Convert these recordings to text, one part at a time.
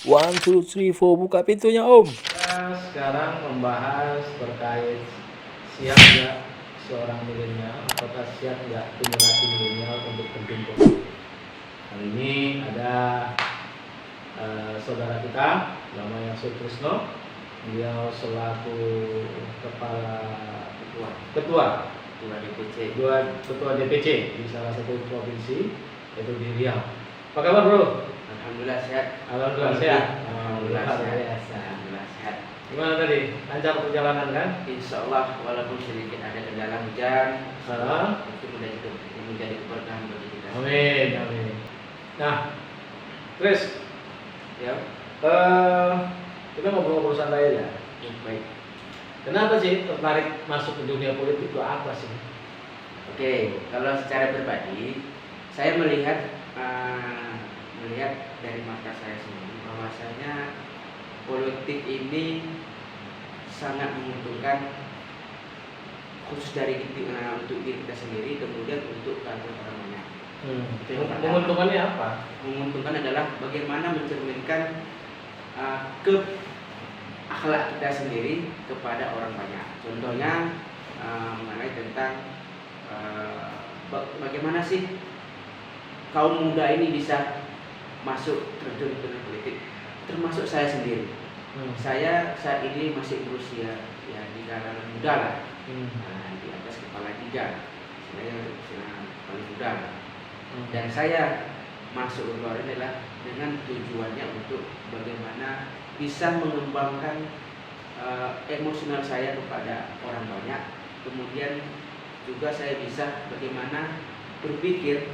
One, two, three, four, buka pintunya Om. Kita sekarang membahas terkait siap nggak seorang milenial, apakah siap nggak generasi milenial untuk terjun politik. Hari ini ada saudara kita namanya Sutrisno, beliau selaku kepala ketua DPC di salah satu provinsi yaitu di Riau. Apa kabar bro? Alhamdulillah sehat. Alhamdulillah sehat. Alhamdulillah sehat. Gimana tadi? Lancar perjalanan kan? Insya Allah walaupun sedikit ada kendala hujan, itu menjadi keberkahan bagi kita. Amin, amin. Nah, Chris, Ya, kita ngobrol-ngobrol santai aja. baik. Kenapa sih tertarik masuk ke dunia politik itu apa sih? Oke, kalau secara pribadi, saya melihat dari mata saya sendiri bahwasanya politik ini sangat menguntungkan khusus untuk diri kita sendiri, kemudian untuk orang banyak. Itu yang pertama. Menguntungkannya apa? Menguntungkan adalah bagaimana mencerminkan ke akhlak kita sendiri kepada orang banyak. Contohnya mengenai tentang bagaimana sih kaum muda ini bisa masuk terjun ke dunia politik, termasuk saya sendiri. Saya saat ini masih berusia ya di kalangan muda lah, di atas kepala 3. Saya paling muda. Dan saya masuk ke luar ini adalah dengan tujuannya untuk bagaimana bisa mengembangkan emosional saya kepada orang banyak. Kemudian juga saya bisa bagaimana berpikir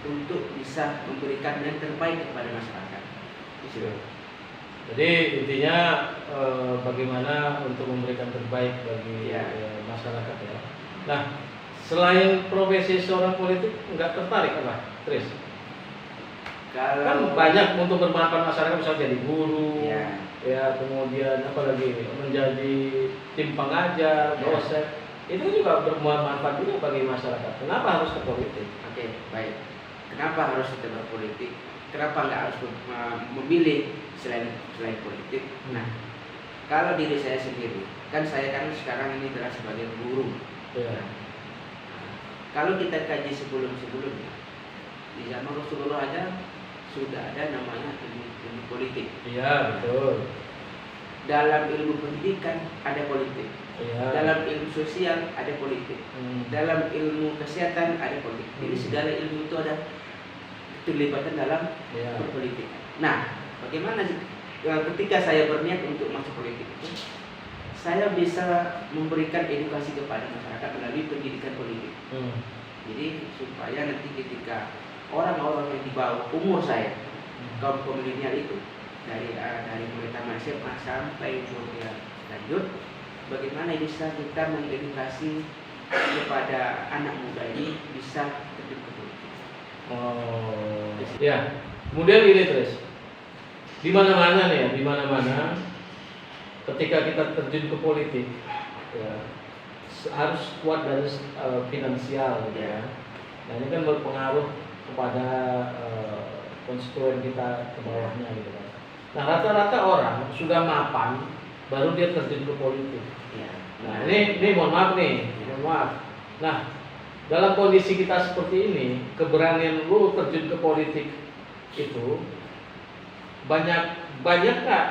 untuk bisa memberikan yang terbaik kepada masyarakat. Gitu. Jadi intinya bagaimana untuk memberikan terbaik bagi masyarakat ya. Nah, selain profesi seorang politik, nggak tertarik apa, Tris? Kalau Kan banyak untuk bermanfaat masyarakat, misalnya jadi guru, ya, kemudian apa lagi, menjadi tim pengajar, dosen, itu juga bermanfaat juga bagi masyarakat. Kenapa harus ke politik? Oke, baik. Kenapa harus kita berpolitik? Kenapa nggak harus memilih selain politik? Nah, kalau diri saya sendiri, saya kan sekarang ini adalah sebagai guru. Ya. Kalau kita kaji sebelumnya, di zaman Rasulullah aja sudah ada namanya ilmu politik. Iya, betul. Dalam ilmu pendidikan ada politik. Ya. Dalam ilmu sosial ada politik. Dalam ilmu kesehatan ada politik. Jadi segala ilmu itu ada keterlibatan dalam berpolitik. Nah, bagaimana ketika saya berniat untuk masuk politik itu, saya bisa memberikan edukasi kepada masyarakat melalui pendidikan politik. Jadi supaya nanti ketika orang-orang yang di bawah umur saya, kaum milenial itu dari mulai taman SMA sampai kuliah lanjut, bagaimana bisa kita mengedukasi kepada anak muda ini bisa terjun ke politik. Oh, ya. Kemudian ini terus, di mana-mana nih ya, di mana-mana, ketika kita terjun ke politik, ya, harus kuat dari finansial, gitu ya. Nah ini kan berpengaruh kepada konstituen kita ke bawahnya, gitu kan. Nah rata-rata orang sudah mapan, baru dia terjun ke politik. Ya. Nah ini mohon maaf nih, mohon maaf. Nah dalam kondisi kita seperti ini, keberanian lu terjun ke politik itu banyak nggak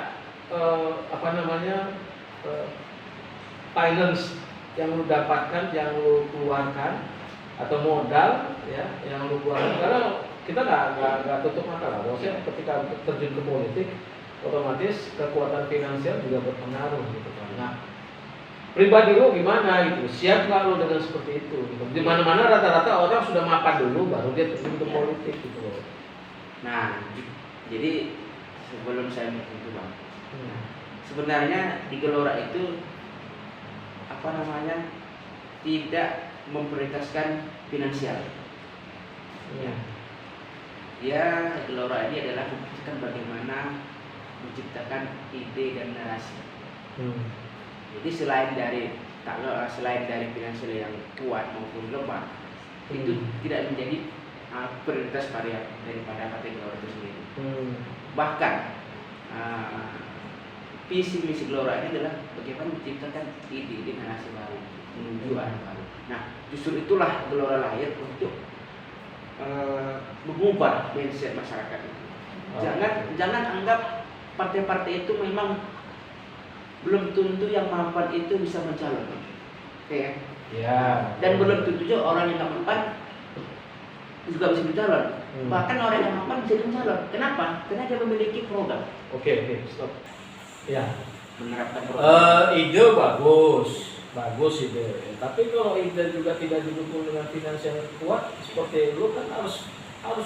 finance yang lu dapatkan, yang lu keluarkan, atau modal ya yang lu keluarkan? Karena kita nggak tutup mata lah, maksudnya ketika terjun ke politik otomatis kekuatan finansial juga berpengaruh gitu kan. Nah pribadi lu gimana gitu, siap nggak lu dengan seperti itu gitu? Di mana-mana rata-rata orang sudah mapan dulu baru dia terjun ke politik gitu loh. Nah, jadi sebelum saya itu bang, sebenarnya di Gelora itu tidak memprioritaskan finansial. Ya, Gelora ini adalah memikirkan bagaimana menciptakan ide dan narasi. Jadi selain dari finansial yang kuat maupun lemah, itu tidak menjadi prioritas daripada partai Gelora itu sendiri. Bahkan uh, visi misi Gelora ini adalah bagaimana menciptakan ide generasi baru menuju arah baru. Nah, justru itulah Gelora lahir untuk mengubah mindset masyarakat itu. Jangan anggap partai-partai itu memang belum tentu yang mampan itu bisa mencalon, oke ya? Ya. Dan belum tentu juga orang yang nggak mampan juga bisa mencalon. Bahkan orang yang mampan bisa mencalon. Kenapa? Karena dia memiliki program. Oke, stop. Ya. Menerapkan program. Ide bagus ide. Tapi kalau ide juga tidak didukung dengan finansial yang kuat, seperti lu kan harus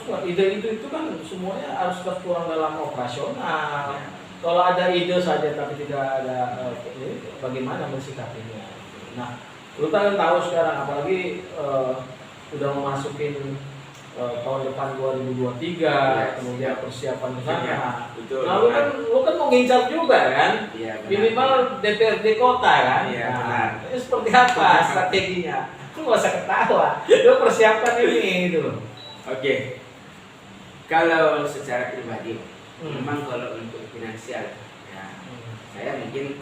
kuat. Ide itu kan semuanya harus tertuang dalam operasional. Kalau ada ide saja tapi tidak ada bagaimana mensikapinya. Nah, lu kan tahu sekarang apalagi udah memasukin tahun depan 2023, kemudian persiapan ke sana. Nah, lu kan mau ngincar juga kan? Ya, minimal DPRD kota kan? Iya, nah, ini seperti apa strateginya? Lu nggak usah ketawa. Lu persiapkan ini gitu. Oke. Kalau secara pribadi, memang kalau untuk finansial, ya, saya mungkin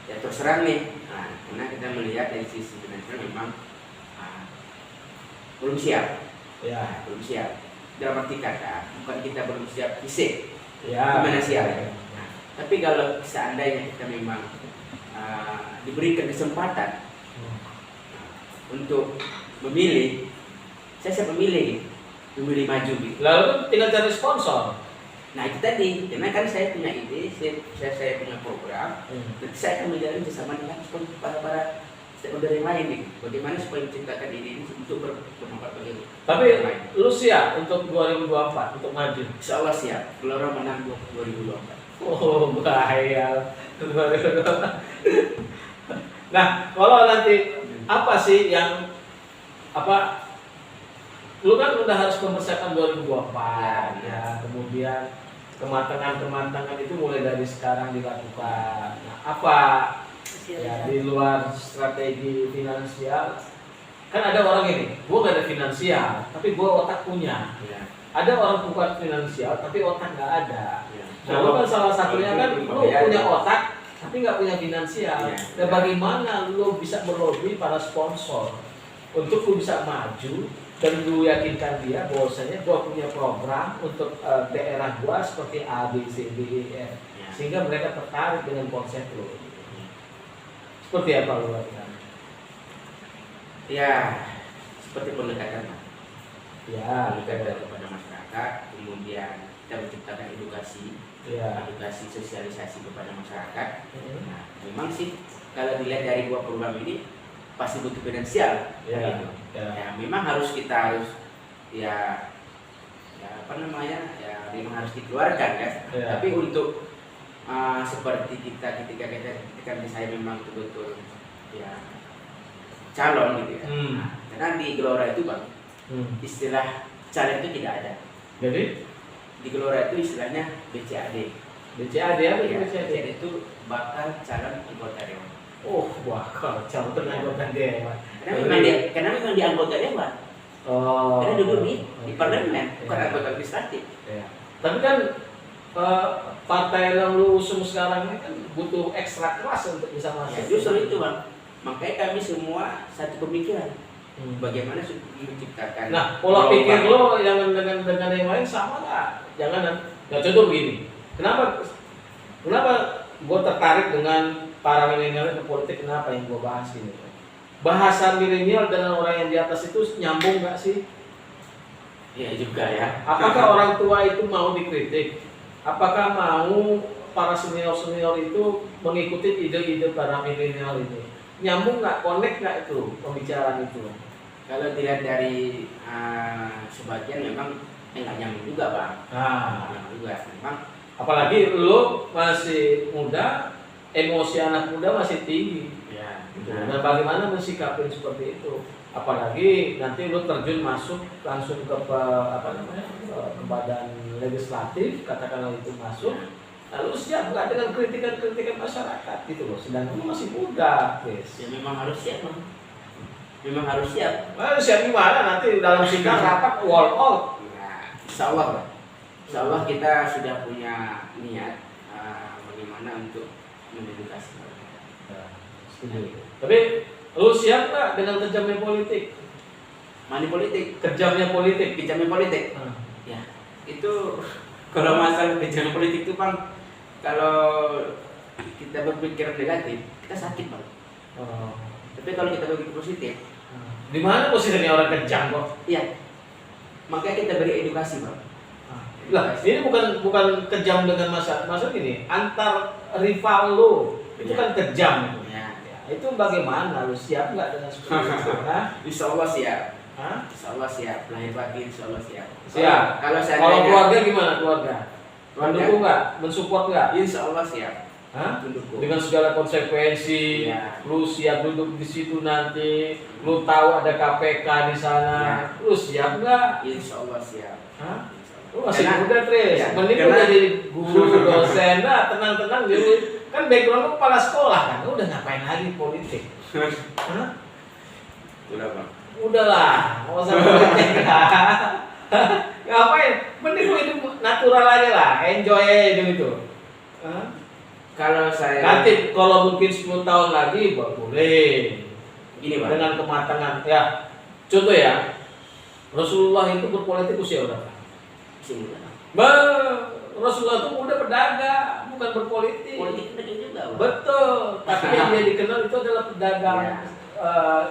ya terserah nih. Nah, karena kita melihat dari sisi finansial memang belum siap. Ya, belum siap. Dalam arti kata, bukan kita belum siap fisik, ya. finansial. Nah, tapi kalau seandainya kita memang diberikan kesempatan untuk memilih, saya siap memilih maju gitu. Lalu kan tinggal cari sponsor. Nah itu tadi, karena kan saya punya ide, saya punya program, nanti saya akan menjalin bersama dengan para stakeholder yang lain nih. Bagaimana supaya menciptakan ide ini untuk bermanfaat bagi Tapi yang lain. lu siap untuk 2024 untuk maju? Insya Allah siap. Gelora menang 2024. Oh bahaya. Nah kalau nanti apa sih yang lu kan udah harus mempersiapkan 2024 ya, kemudian kematangan itu mulai dari sekarang dilakukan. Nah, apa ya di luar strategi finansial? Kan ada orang ini, gua gak ada finansial, tapi gua otak punya. Ya. Ada orang kuat finansial, tapi otak nggak ada. Ya. Nah, lu kan salah satunya kan, lu punya otak, tapi nggak punya finansial. Ya. Dan bagaimana lu bisa melobi para sponsor untuk lu bisa maju dan lu yakinkan dia bahwasanya gua punya program untuk daerah gua seperti A, B, C, D, E, F, sehingga mereka tertarik dengan konsep lu. Seperti apa lu lakukan? Ya, seperti pendekatan. Ya, Pendekatan kepada masyarakat, kemudian kita menciptakan edukasi, edukasi sosialisasi kepada masyarakat. Nah, memang sih kalau dilihat dari dua program ini pasti butuh finansial. Ya, gitu. Ya, memang kita harus memang harus dikeluarkan kan. Ya. Tapi untuk seperti ketika saya memang betul-betul ya calon gitu ya. Nah, karena di Gelora itu Bang, istilah calon itu tidak ada. Jadi di Gelora itu istilahnya BCAD. BCAD apa Ya, BCAD? BCAD itu bakal calon anggota dewan. Oh, bakal calon anggota dewan. Karena memang di anggota dewan. Oh. Karena duduk di parlemen, bukan anggota legislatif. Ya. Tapi kan partai yang lu usung sekarang ini kan butuh ekstra keras untuk bisa masuk. Ya, justru itu Bang. Makanya kami semua satu pemikiran. Bagaimana menciptakan. Nah, pola pikir lo yang dengan yang lain sama nggak? Jangan. Ya contoh begini. Kenapa gue tertarik dengan para milenial ke politik? Kenapa yang gue bahas ini? Bahasa milenial dengan orang yang di atas itu nyambung nggak sih? Iya juga ya. Apakah orang tua itu mau dikritik? Apakah mau para senior itu mengikuti ide-ide para milenial itu? Nyambung nggak, connect nggak itu pembicaraan itu? Kalau dilihat dari sebagian memang nggak nyambung juga Bang. Nyambung juga. Memang apalagi lo masih muda, emosi anak muda masih tinggi. Ya. Gitu. Dan bagaimana mensikapi seperti itu? Apalagi nanti lo terjun masuk langsung ke ke badan legislatif, katakanlah itu masuk. Lalu siap nggak dengan kritikan masyarakat gitu loh. Sedangkan lu masih muda, guys. Ya memang harus siap Bang. Memang harus siap. Nah, siap gimana nanti dalam sidang rapat wall out. Ya, insya Allah Bang. Insya Allah kita sudah punya niat bagaimana untuk mengedukasi. Ya, setuju. Tapi lu siap nggak dengan kejamnya politik? Money politik, Kejamnya politik. kejamnya politik. Hmm. Ya, itu kalau masalah kejamnya politik itu Bang, kalau kita berpikir negatif, kita sakit Bang. Oh. Tapi kalau kita berpikir positif, Di mana posisinya orang kejam kok? iya. Makanya kita beri edukasi Bang. Lah, ini bukan kejam dengan masa gini, antar rival lu itu Ya. kan kejam itu. Ya. Ya, itu bagaimana lu siap nggak dengan seperti itu? Hah? Insya Allah siap. Hah? Insya Allah siap. Lahir batin Insya Allah siap. Siap. Kalau saya Kalau keluarga gimana keluarga? Keluarga? Mendukung nggak? Mensupport nggak? Insya Allah siap. Hah? Mendukung. Dengan segala konsekuensi, Ya. lu siap duduk di situ nanti, lu tahu ada KPK di sana, Ya. lu siap nggak? Insya Allah siap. Hah? Insya Allah. Lu masih Karena- muda, Tris. ya, Mending lu karena- udah jadi guru, dosen, nah tenang-tenang gitu. Kan background lu kepala sekolah kan, lu udah ngapain lagi politik? Hah? Udah Bang. Udahlah, nggak usah politik lah. Ngapain? Mending lu hidup natural aja lah, enjoy aja hidup itu. Hah? Kalau saya Nanti kalau mungkin 10 tahun lagi boleh gini Bang. dengan kematangan ya. Contoh ya, Rasulullah itu berpolitik usia berapa? Sini Bang. Rasulullah itu udah pedagang, bukan berpolitik. Politik penting juga Bang. Betul, tapi yang dia dikenal itu adalah pedagang Ya.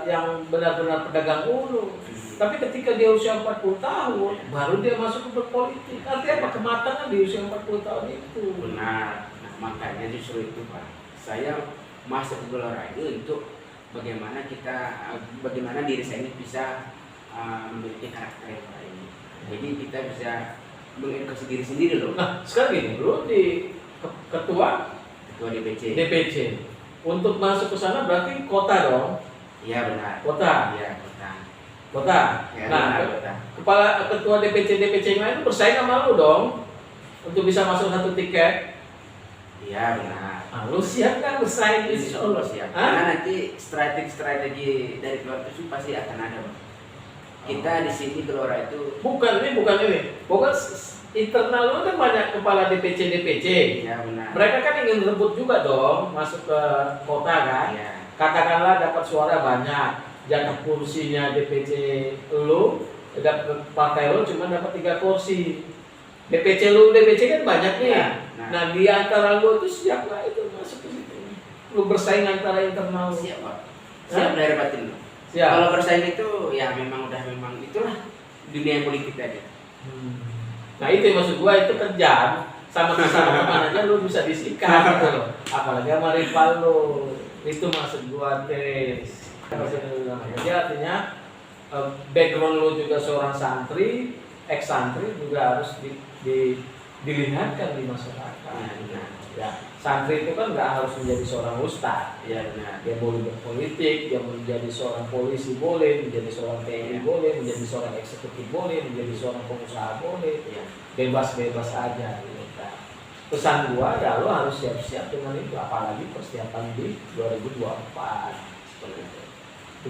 yang benar-benar pedagang ulu. Tapi ketika dia usia 40 tahun, baru dia masuk ke berpolitik. Artinya apa? Kematangan di usia 40 tahun itu. Benar. Nah, makanya justru itu Pak. Saya masuk ke Gelora itu untuk bagaimana bagaimana diri saya ini bisa memiliki karakter yang baik. Jadi kita bisa mengedukasi diri sendiri loh. Nah, sekarang gini, lu di ketua Ketua DPC. DPC. Untuk masuk ke sana berarti kota dong. Iya benar. Kota. Iya kota. Kota. Ya, Nah, benar, kota. ketua DPC yang lain itu bersaing sama lu dong untuk bisa masuk satu tiket. Iya benar. Nah, lu siap kan bersaing di Insya situ? Allah siap. Hah? Karena nanti strategi dari keluarga itu pasti akan ada Bang. Kita di sini Gelora itu Bukan ini. Bukan internal lu kan banyak kepala DPC. iya benar. Mereka kan ingin rebut juga dong masuk ke kota kan. Iya. Katakanlah dapat suara banyak, jatah kursinya DPC lu, dapat partai lu cuma dapat 3 kursi. DPC kan banyak nih. Iya, Nah, nah. di antara lu itu siap nggak itu masuk ke situ? Lu bersaing antara internal. Siap Pak. Siap lahir batin Bang. Siap. Kalau bersaing itu ya memang itulah dunia politik tadi. Nah itu yang maksud gua, itu kejam sama sesama teman aja lu bisa disikat gitu loh. Apalagi sama rival lu. Itu maksud gua, Tes. Jadi artinya background lu juga seorang santri, ex santri juga harus dilihatkan di masyarakat. Benar. Ya, santri itu kan nggak harus menjadi seorang ustadz. Iya benar. Dia boleh berpolitik, dia menjadi seorang polisi boleh, menjadi seorang TNI boleh, menjadi seorang eksekutif boleh, menjadi seorang pengusaha boleh, Iya. bebas-bebas aja. Gitu. Nah, pesan gua ya lo harus siap-siap dengan itu, apalagi persiapan di 2024. Seperti itu.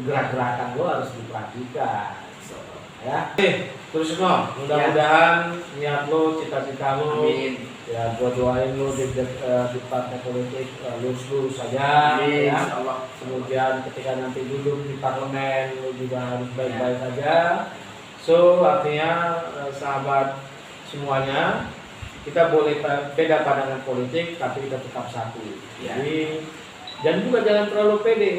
Gerak-gerakan lo harus diperhatikan. Ya, terus no, mudah-mudahan niat lo, cita-cita lo, Amin. ya gua doain lo di partai politik lurus saja. Amin. Ya. Insyaallah. Kemudian ketika nanti duduk di parlemen lo juga harus baik-baik aja. So artinya sahabat semuanya, kita boleh beda pandangan politik tapi kita tetap satu. Ya. Jadi dan juga jangan terlalu pede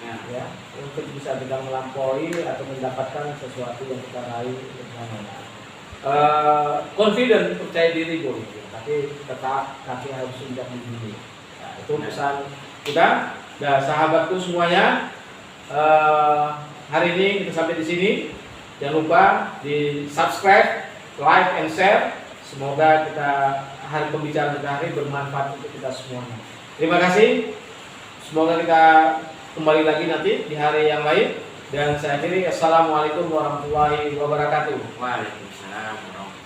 Ya. ya untuk bisa kita melampaui atau mendapatkan sesuatu yang kita raih bersama. Confident, percaya diri boleh, tapi tetap kaki harus injak di bumi. Nah, itu pesan kita. Dan sahabatku semuanya, hari ini kita sampai di sini. Jangan lupa di subscribe, like, and share. Semoga hari pembicaraan kita hari bermanfaat untuk kita semuanya. Terima kasih. Semoga kita kembali lagi nanti di hari yang lain. Dan saya akhiri, assalamualaikum warahmatullahi wabarakatuh. Waalaikumsalam warahmatullahi wabarakatuh.